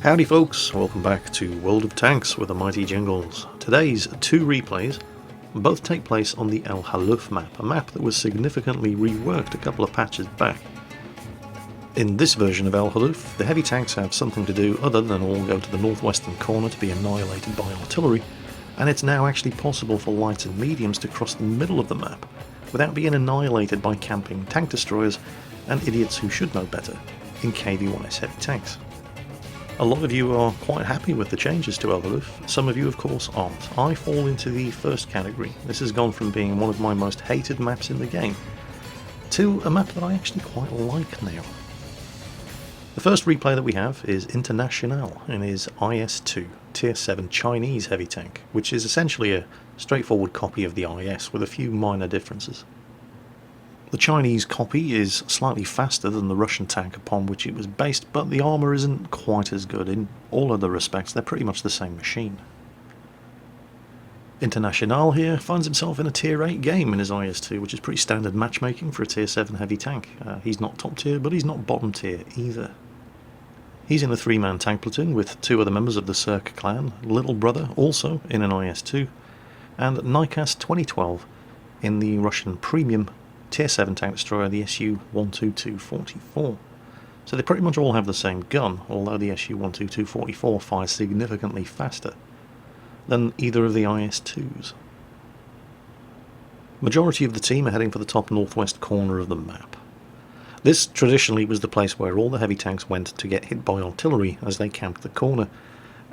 Howdy folks, welcome back to World of Tanks with the mighty Jingles. Today's two replays both take place on the Halluf map, a map that was significantly reworked a couple of patches back. In this version of Halluf, the heavy tanks have something to do other than all go to the northwestern corner to be annihilated by artillery, and it's now actually possible for lights and mediums to cross the middle of the map without being annihilated by camping tank destroyers and idiots who should know better in KV-1S heavy tanks. A lot of you are quite happy with the changes to Halluf, some of you of course aren't. I fall into the first category. This has gone from being one of my most hated maps in the game to a map that I actually quite like now. The first replay that we have is International in his IS-2 Tier 7 Chinese heavy tank, which is essentially a straightforward copy of the IS with a few minor differences. The Chinese copy is slightly faster than the Russian tank upon which it was based, but the armour isn't quite as good. In all other respects, they're pretty much the same machine. International here finds himself in a Tier 8 game in his IS-2, which is pretty standard matchmaking for a Tier 7 heavy tank. He's not top tier, but he's not bottom tier either. He's in a 3-man tank platoon with 2 other members of the Cirque clan, Little Brother also in an IS-2, and Nikas-2012 in the Russian premium Tier 7 tank destroyer, the Su-122-44. So they pretty much all have the same gun, although the Su-122-44 fires significantly faster than either of the IS-2s. Majority of the team are heading for the top northwest corner of the map. This traditionally was the place where all the heavy tanks went to get hit by artillery as they camped the corner,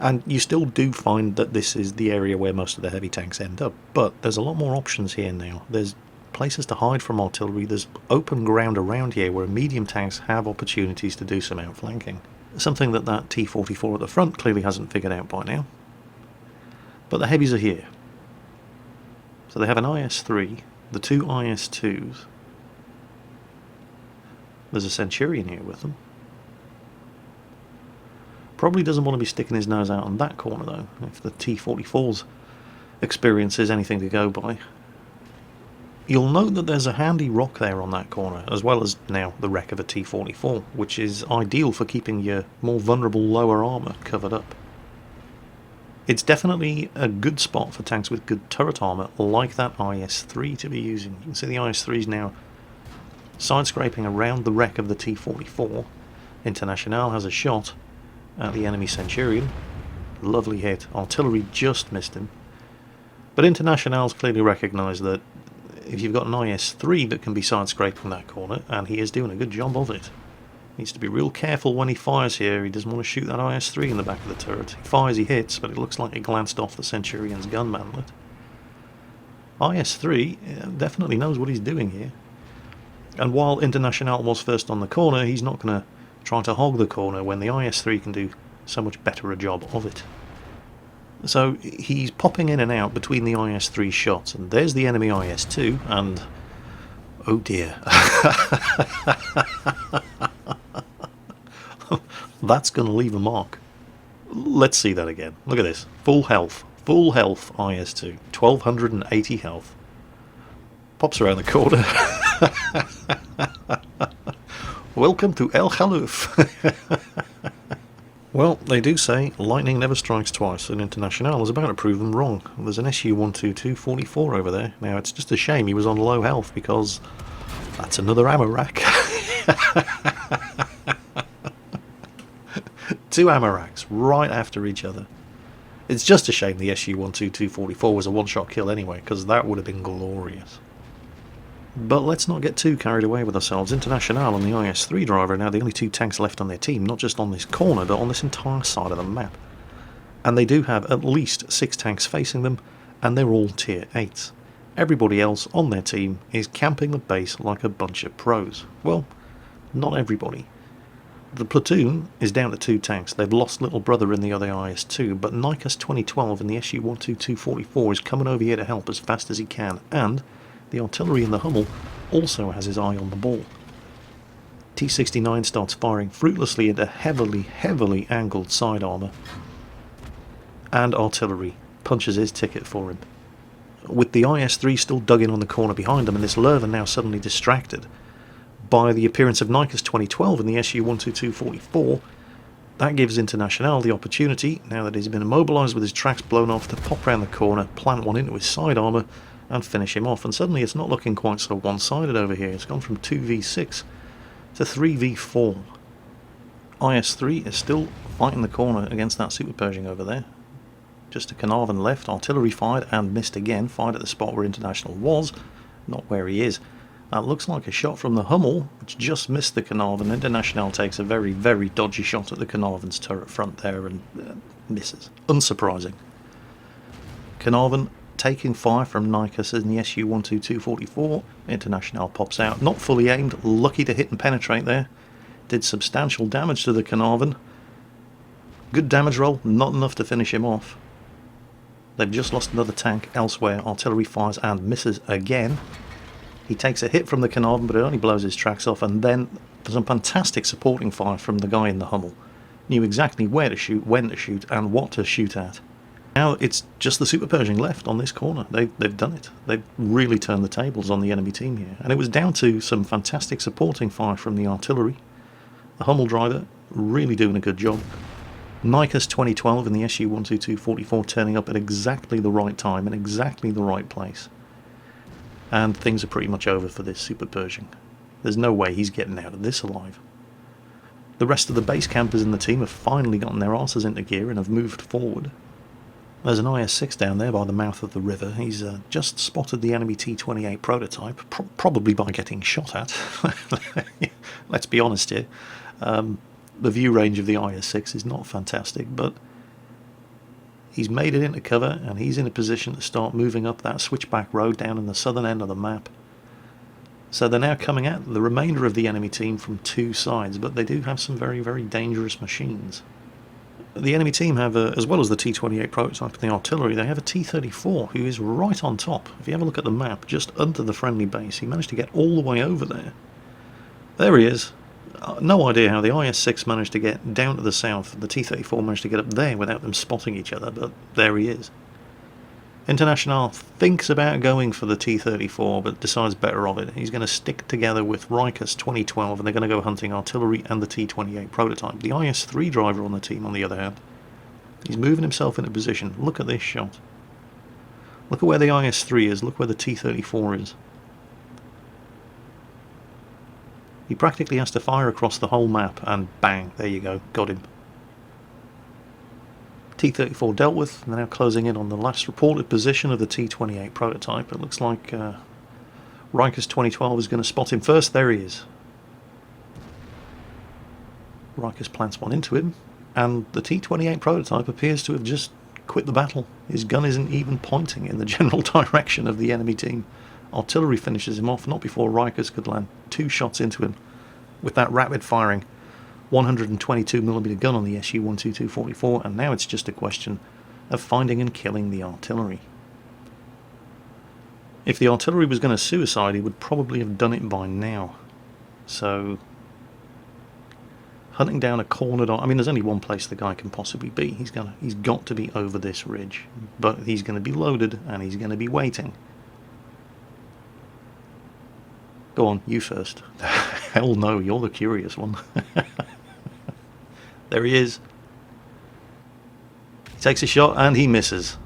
and you still do find that this is the area where most of the heavy tanks end up, but there's a lot more options here now. There's places to hide from artillery, there's open ground around here where medium tanks have opportunities to do some outflanking. Something that T-44 at the front clearly hasn't figured out by now. But the heavies are here. So they have an IS-3, the 2 IS-2s. There's a Centurion here with them. Probably doesn't want to be sticking his nose out on that corner though, if the T-44's experience is anything to go by. You'll note that there's a handy rock there on that corner, as well as now the wreck of a T-44, which is ideal for keeping your more vulnerable lower armour covered up. It's definitely a good spot for tanks with good turret armour, like that IS-3 to be using. You can see the IS-3 is now side-scraping around the wreck of the T-44. International has a shot at the enemy Centurion. Lovely hit. Artillery just missed him. But International's clearly recognised that if you've got an IS-3 that can be side-scraping that corner, and he is doing a good job of it, needs to be real careful when he fires here. He doesn't want to shoot that IS-3 in the back of the turret. He fires, he hits, but it looks like it glanced off the Centurion's gun manlet. IS-3 definitely knows what he's doing here. And while International was first on the corner, he's not going to try to hog the corner when the IS-3 can do so much better a job of it. So he's popping in and out between the IS-3 shots, and there's the enemy IS-2, and oh dear. That's going to leave a mark. Let's see that again. Look at this. Full health IS-2. 1280 health. Pops around the corner. Welcome to Halluf. Well, they do say lightning never strikes twice, and International is about to prove them wrong. There's an Su-122-44 over there. Now, it's just a shame he was on low health, because that's another ammo rack. 2 ammo racks right after each other. It's just a shame the Su-122-44 was a one-shot kill anyway, because that would have been glorious. But let's not get too carried away with ourselves. International and the IS-3 driver are now the only 2 tanks left on their team, not just on this corner, but on this entire side of the map. And they do have at least 6 tanks facing them, and they're all Tier 8s. Everybody else on their team is camping the base like a bunch of pros. Well, not everybody. The platoon is down to 2 tanks. They've lost Little Brother in the other IS-2, but Nikas-2012 in the Su-122-44 is coming over here to help as fast as he can, and the artillery in the Hummel also has his eye on the ball. T-69 starts firing fruitlessly into heavily angled side armour, and artillery punches his ticket for him. With the IS-3 still dug in on the corner behind him, and this Lurven now suddenly distracted by the appearance of Nikas 2012 and the Su-122-44, That gives International the opportunity, now that he's been immobilised with his tracks blown off, to pop round the corner, plant one into his side armour and finish him off. And suddenly it's not looking quite so one-sided over here. It's gone from 2v6 to 3v4. IS-3 is still fighting the corner against that Super Pershing over there. Just a Carnarvon left, artillery fired and missed again, fired at the spot where International was, not where he is. That looks like a shot from the Hummel, which just missed the Carnarvon. International takes a very, very dodgy shot at the Carnarvon's turret front there and misses. Unsurprising. Carnarvon taking fire from Nykus in the Su-122-44. International pops out, not fully aimed, lucky to hit and penetrate there. Did substantial damage to the Carnarvon. Good damage roll, not enough to finish him off. They've just lost another tank elsewhere. Artillery fires and misses again. He takes a hit from the Carnarvon, but it only blows his tracks off, and then some fantastic supporting fire from the guy in the Hummel. Knew exactly where to shoot, when to shoot, and what to shoot at. Now it's just the Super Pershing left on this corner. They've done it. They've really turned the tables on the enemy team here. And it was down to some fantastic supporting fire from the artillery. The Hummel driver really doing a good job. Nykus 2012 in the Su-122-44 turning up at exactly the right time in exactly the right place. And things are pretty much over for this Super Pershing. There's no way he's getting out of this alive. The rest of the base campers in the team have finally gotten their arses into gear and have moved forward. There's an IS-6 down there by the mouth of the river. He's just spotted the enemy T-28 prototype, probably by getting shot at. Let's be honest here. The view range of the IS-6 is not fantastic, but he's made it into cover and he's in a position to start moving up that switchback road down in the southern end of the map. So they're now coming at the remainder of the enemy team from two sides, but they do have some very, very dangerous machines. The enemy team have, as well as the T-28 prototype and the artillery, they have a T-34 who is right on top. If you have a look at the map, just under the friendly base, he managed to get all the way over there. There he is. No idea how the IS-6 managed to get down to the south. The T-34 managed to get up there without them spotting each other, but there he is. International thinks about going for the T-34, but decides better of it. He's going to stick together with Nykus 2012, and they're going to go hunting artillery and the T-28 prototype. The IS-3 driver on the team, on the other hand, he's moving himself into position. Look at this shot. Look at where the IS-3 is. Look where the T-34 is. He practically has to fire across the whole map, and bang, there you go, got him. T-34 dealt with, and they're now closing in on the last reported position of the T-28 prototype. It looks like Nykus 2012 is going to spot him first. There he is. Nykus plants one into him, and the T-28 prototype appears to have just quit the battle. His gun isn't even pointing in the general direction of the enemy team. Artillery finishes him off, not before Nykus could land two shots into him with that rapid firing 122mm gun on the Su-122-44, and now it's just a question of finding and killing the artillery. If the artillery was going to suicide, he would probably have done it by now. So, hunting down a cornered... I mean, there's only one place the guy can possibly be. He's got to be over this ridge. But he's going to be loaded, and he's going to be waiting. Go on, you first. Hell no, you're the curious one. There he is. He takes a shot and he misses.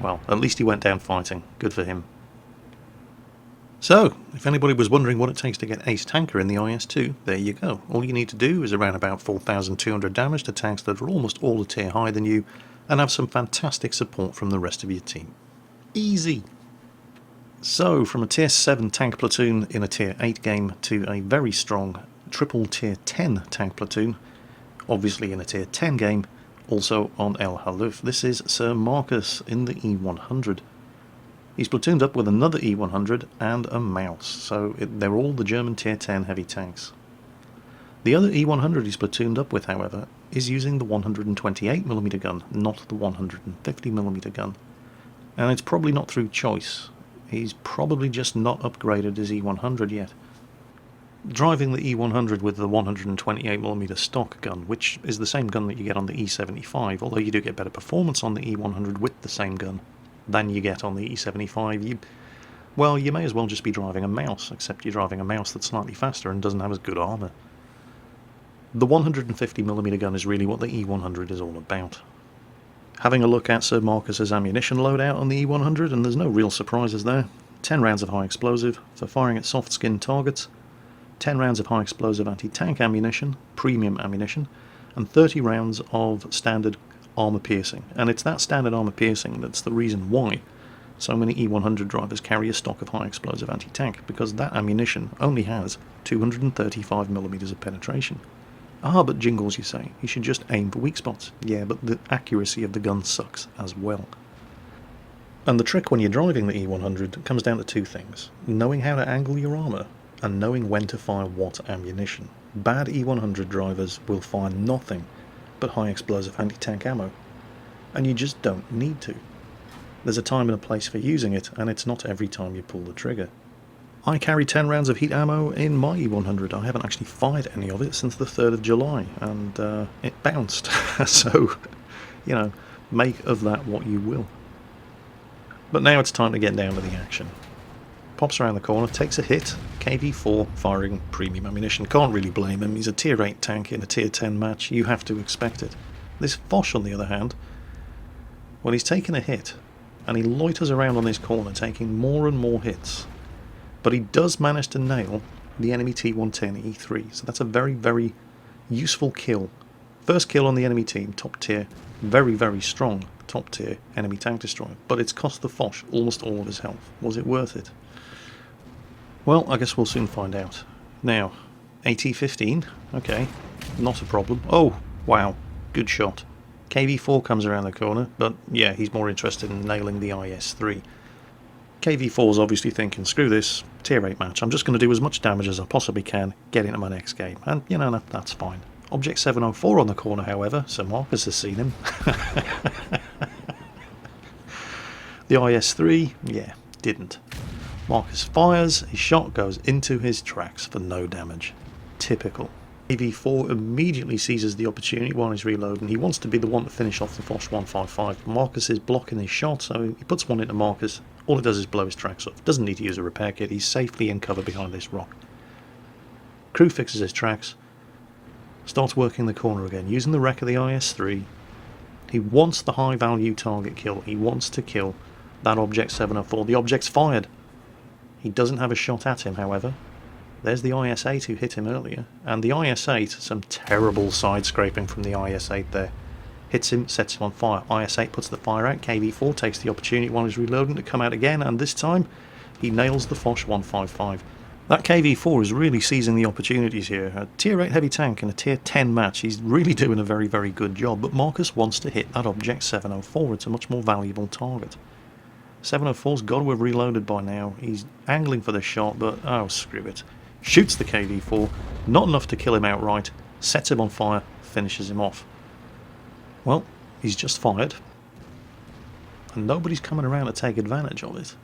Well, at least he went down fighting. Good for him. So, if anybody was wondering what it takes to get ace tanker in the IS-2, there you go. All you need to do is around about 4,200 damage to tanks that are almost all a tier higher than you, and have some fantastic support from the rest of your team. Easy! So, from a tier 7 tank platoon in a tier 8 game to a very strong triple tier 10 tank platoon, obviously in a tier 10 game, also on El Halluf. This is Sir Marcus in the E100. He's platooned up with another E100 and a mouse, so they're all the German tier 10 heavy tanks. The other E100 he's platooned up with, however, is using the 128mm gun, not the 150mm gun. And it's probably not through choice. He's probably just not upgraded his E100 yet. Driving the E100 with the 128mm stock gun, which is the same gun that you get on the E75, although you do get better performance on the E100 with the same gun than you get on the E75, you may as well just be driving a mouse, except you're driving a mouse that's slightly faster and doesn't have as good armour. The 150mm gun is really what the E100 is all about. Having a look at Sir Marcus's ammunition loadout on the E100, and there's no real surprises there. 10 rounds of high explosive for firing at soft skin targets, 10 rounds of high explosive anti-tank ammunition, premium ammunition, and 30 rounds of standard armor piercing. And it's that standard armor piercing that's the reason why so many E100 drivers carry a stock of high explosive anti-tank, because that ammunition only has 235mm of penetration. Ah, but Jingles, you say, you should just aim for weak spots. Yeah, but the accuracy of the gun sucks as well. And the trick when you're driving the E100 comes down to two things: knowing how to angle your armour, and knowing when to fire what ammunition. Bad E100 drivers will fire nothing but high explosive anti-tank ammo, and you just don't need to. There's a time and a place for using it, and it's not every time you pull the trigger. I carry 10 rounds of heat ammo in my E100. I haven't actually fired any of it since the 3rd of July, and it bounced. So, you know, make of that what you will. But now it's time to get down to the action. Pops around the corner, takes a hit, KV4 firing premium ammunition. Can't really blame him, he's a tier 8 tank in a tier 10 match, you have to expect it. This Foch, on the other hand, well, he's taken a hit, and he loiters around on this corner, taking more and more hits. But he does manage to nail the enemy T110 E3, so that's a very, very useful kill. First kill on the enemy team, top tier, very, very strong top tier enemy tank destroyer, but it's cost the Foch almost all of his health. Was it worth it? Well, I guess we'll soon find out. Now, AT-15, okay, not a problem. Oh, wow, good shot. KV4 comes around the corner, but yeah, he's more interested in nailing the IS-3. KV4's obviously thinking, screw this, tier 8 match, I'm just going to do as much damage as I possibly can, get into my next game, and you know, that's fine. Object 704 on the corner, however, so Marcus has seen him. The IS-3, yeah, didn't. Marcus fires, his shot goes into his tracks for no damage. Typical. KV4 immediately seizes the opportunity while he's reloading. He wants to be the one to finish off the Foch 155. Marcus is blocking his shot, so he puts one into Marcus. All it does is blow his tracks off. Doesn't need to use a repair kit. He's safely in cover behind this rock. Crew fixes his tracks. Starts working the corner again, using the wreck of the IS-3. He wants the high value target kill. He wants to kill that Object 704. The object's fired. He doesn't have a shot at him, however. There's the IS-8 who hit him earlier, and the IS-8, some terrible side scraping from the IS-8 there. Hits him, sets him on fire. IS-8 puts the fire out. KV4 takes the opportunity while he's reloading to come out again, and this time he nails the Foch 155. That KV4 is really seizing the opportunities here. A tier 8 heavy tank in a tier 10 match. He's really doing a very, very good job, but Marcus wants to hit that Object 704. It's a much more valuable target. 704's got to have reloaded by now. He's angling for the shot, but oh, screw it. Shoots the KV4, not enough to kill him outright, sets him on fire, finishes him off. Well, he's just fired, and nobody's coming around to take advantage of it.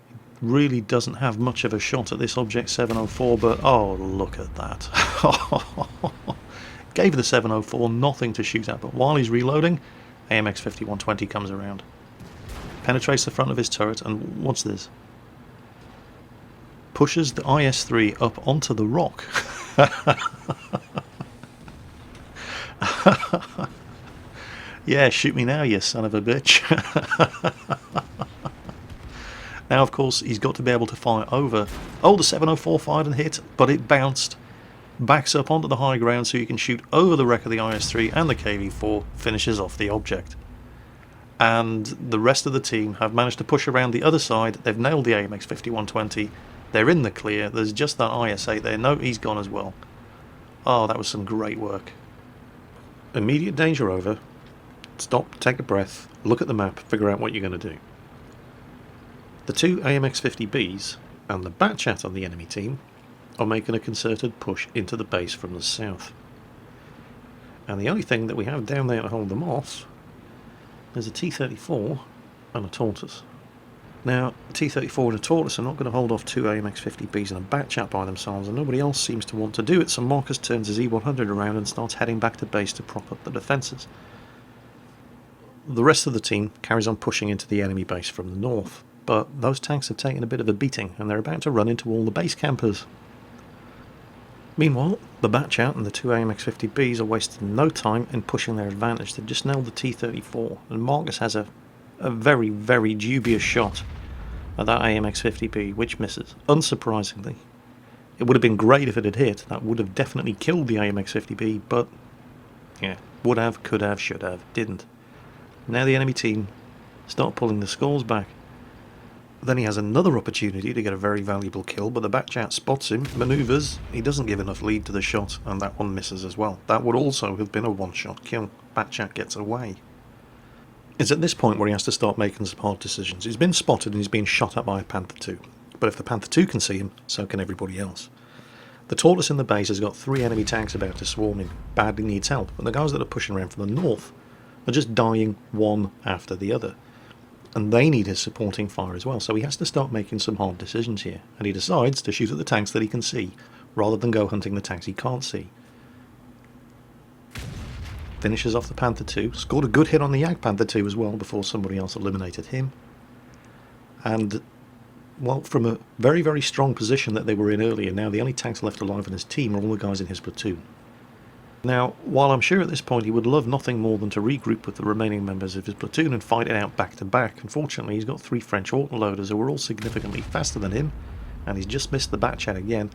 He really doesn't have much of a shot at this Object 704, but oh, look at that. Gave the 704 nothing to shoot at, but while he's reloading, AMX 5120 comes around. Penetrates the front of his turret, and what's this? Pushes the IS-3 up onto the rock. Yeah, shoot me now, you son of a bitch. Now, of course, he's got to be able to fire over. Oh, the 704 fired and hit, but it bounced. Backs up onto the high ground so you can shoot over the wreck of the IS-3, and the KV4 finishes off the object. And the rest of the team have managed to push around the other side. They've nailed the AMX 5120. They're in the clear. There's just that IS-8 there. No, he's gone as well. Oh, that was some great work. Immediate danger over. Stop, take a breath, look at the map, figure out what you're going to do. The two AMX 50Bs and the Batchat on the enemy team are making a concerted push into the base from the south. And the only thing that we have down there to hold them off is a T-34 and a Tortoise. Now, a T-34 and a Tortoise are not going to hold off two AMX 50Bs and a Batchat by themselves, and nobody else seems to want to do it, so Marcus turns his E100 around and starts heading back to base to prop up the defences. The rest of the team carries on pushing into the enemy base from the north, but those tanks have taken a bit of a beating, and they're about to run into all the base campers. Meanwhile, the Batchat and the two AMX-50Bs are wasting no time in pushing their advantage. They've just nailed the T-34, and Marcus has a very, very dubious shot at that AMX-50B, which misses, unsurprisingly. It would have been great if it had hit. That would have definitely killed the AMX-50B, but yeah, would have, could have, should have, didn't. Now the enemy team start pulling the scores back. Then he has another opportunity to get a very valuable kill, but the Batchat spots him, manoeuvres, he doesn't give enough lead to the shot, and that one misses as well. That would also have been a one-shot kill. Batchat gets away. It's at this point where he has to start making some hard decisions. He's been spotted and he's being shot at by a Panther II. But if the Panther II can see him, so can everybody else. The Tortoise in the base has got 3 enemy tanks about to swarm him, badly needs help, and the guys that are pushing around from the north are just dying one after the other. And they need his supporting fire as well, so he has to start making some hard decisions here. And he decides to shoot at the tanks that he can see, rather than go hunting the tanks he can't see. Finishes off the Panther II, scored a good hit on the Yak Panther II as well, before somebody else eliminated him. And, well, from a very, very strong position that they were in earlier, now the only tanks left alive in his team are all the guys in his platoon. Now, while I'm sure at this point he would love nothing more than to regroup with the remaining members of his platoon and fight it out back to back, unfortunately he's got 3 French autoloaders who are all significantly faster than him, and he's just missed the Batchat again.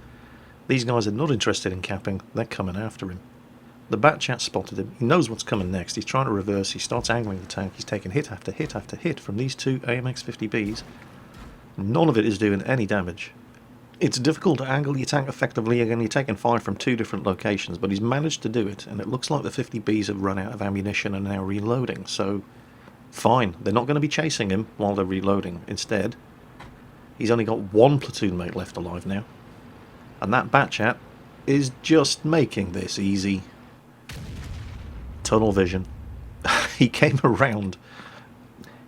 These guys are not interested in capping, they're coming after him. The Batchat spotted him, he knows what's coming next, he's trying to reverse, he starts angling the tank, he's taking hit after hit after hit from these 2 AMX-50Bs. None of it is doing any damage. It's difficult to angle your tank effectively, again you're taking fire from 2 different locations, but he's managed to do it, and it looks like the 50Bs have run out of ammunition and are now reloading, so fine, they're not going to be chasing him while they're reloading. Instead, he's only got 1 platoon mate left alive now, and that Batchat is just making this easy. Tunnel vision. He came around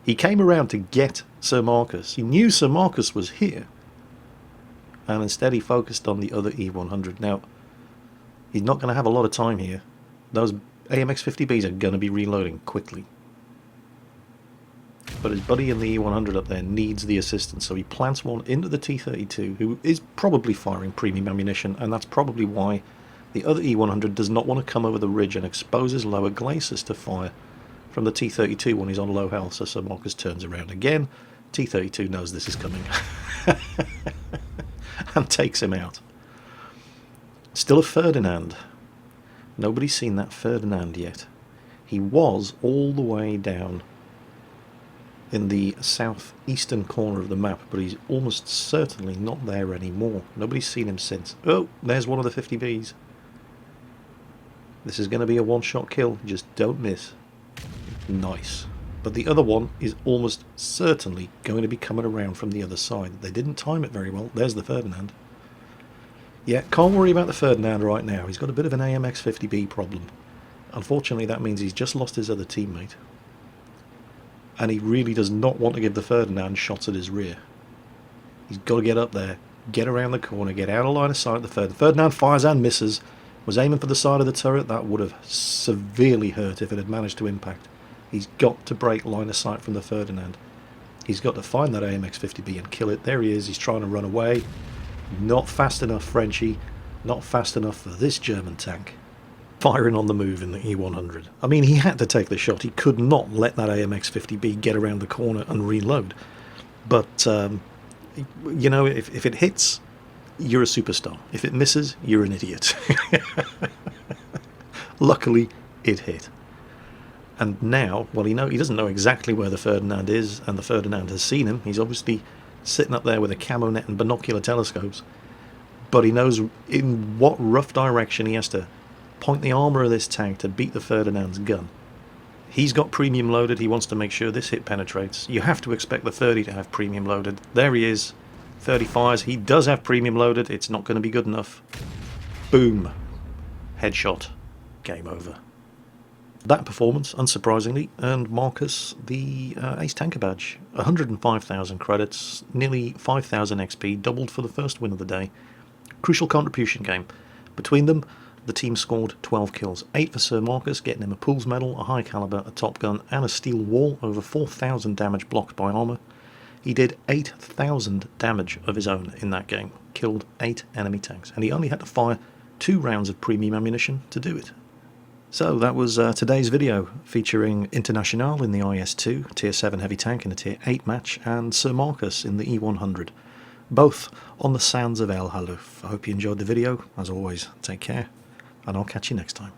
to get Sir Marcus. He knew Sir Marcus was here, and instead he focused on the other E100. Now, he's not going to have a lot of time here. Those AMX-50Bs are going to be reloading quickly. But his buddy in the E100 up there needs the assistance, so he plants one into the T-32, who is probably firing premium ammunition, and that's probably why the other E100 does not want to come over the ridge and expose his lower glacis to fire from the T-32 when he's on low health. So Sir Marcus turns around again. T-32 knows this is coming. And takes him out. Still a Ferdinand. Nobody's seen that Ferdinand yet. He was all the way down in the southeastern corner of the map, but he's almost certainly not there anymore. Nobody's seen him since. Oh, there's one of the 50Bs. This is going to be a one-shot kill. Just don't miss. Nice. But the other one is almost certainly going to be coming around from the other side. They didn't time it very well. There's the Ferdinand. Yeah, can't worry about the Ferdinand right now. He's got a bit of an AMX-50B problem. Unfortunately, that means he's just lost his other teammate. And he really does not want to give the Ferdinand shots at his rear. He's got to get up there, get around the corner, get out of line of sight. The Ferdinand fires and misses. Was aiming for the side of the turret. That would have severely hurt if it had managed to impact. He's got to break line of sight from the Ferdinand. He's got to find that AMX-50B and kill it. There he is. He's trying to run away. Not fast enough, Frenchie. Not fast enough for this German tank. Firing on the move in the E100. I mean, he had to take the shot. He could not let that AMX-50B get around the corner and reload. But, you know, if it hits, you're a superstar. If it misses, you're an idiot. Luckily, it hit. And now, well, he doesn't know exactly where the Ferdinand is, and the Ferdinand has seen him. He's obviously sitting up there with a camo net and binocular telescopes. But he knows in what rough direction he has to point the armour of this tank to beat the Ferdinand's gun. He's got premium loaded. He wants to make sure this hit penetrates. You have to expect the 30 to have premium loaded. There he is. 30 fires. He does have premium loaded. It's not going to be good enough. Boom. Headshot. Game over. That performance, unsurprisingly, earned Marcus the Ace Tanker badge. 105,000 credits, nearly 5,000 XP, doubled for the first win of the day. Crucial contribution game. Between them, the team scored 12 kills. 8 for Sir Marcus, getting him a Pools medal, a high caliber, a top gun, and a steel wall, over 4,000 damage blocked by armour. He did 8,000 damage of his own in that game, killed 8 enemy tanks, and he only had to fire 2 rounds of premium ammunition to do it. So that was today's video, featuring International in the IS-2, Tier 7 heavy tank in a Tier 8 match, and Sir Marcus in the E100, both on the sands of El Halluf. I hope you enjoyed the video. As always, take care, and I'll catch you next time.